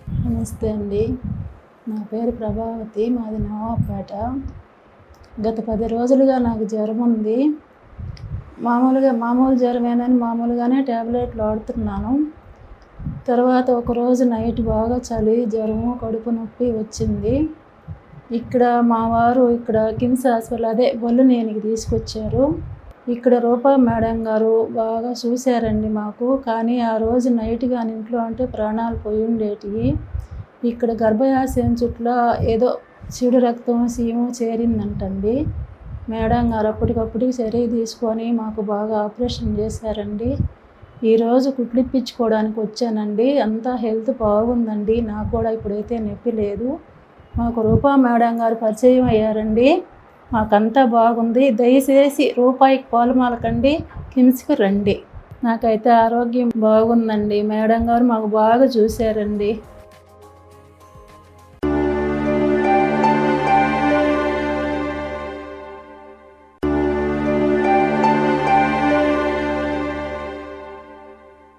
నమస్తే అండి. నా పేరు ప్రభావతి. మాది నవాబుపేట. గత 10 రోజులుగా నాకు జ్వరం ఉంది. మామూలు జ్వరమేనని మామూలుగానే టాబ్లెట్లు వాడుతున్నాను. తర్వాత ఒకరోజు నైట్ బాగా చలి, జ్వరము, కడుపు నొప్పి వచ్చింది. మా వారు కిమ్స్ హాస్పిటల్ బొల్లునేనికి తీసుకొచ్చారు. ఇక్కడ రూపా మేడం గారు బాగా చూశారండి మాకు. కానీ ఆ రోజు నైట్ గాని ఇంట్లో ఉంటే ప్రాణాలు పోయి ఉండేటివి. ఇక్కడ గర్భాశయం చుట్ల ఏదో చెడు రక్తం సీము చేరిందంటండి. మేడం గారు అప్పటికప్పుడు చర్య తీసుకొని మాకు బాగా ఆపరేషన్ చేశారండి. ఈరోజు కుట్లిప్పించుకోవడానికి వచ్చానండి. అంతా హెల్త్ బాగుందండి. నాకు కూడా ఇప్పుడైతే నొప్పి లేదు. మాకు రూపా మేడం గారు పరిచయం అయ్యారండి. మాకంతా బాగుంది. దయచేసి రూపాయికి పోలమాలకండి, కిమ్స్కి రండి. నాకైతే ఆరోగ్యం బాగుందండి. మేడం గారు మాకు బాగా చూశారండి.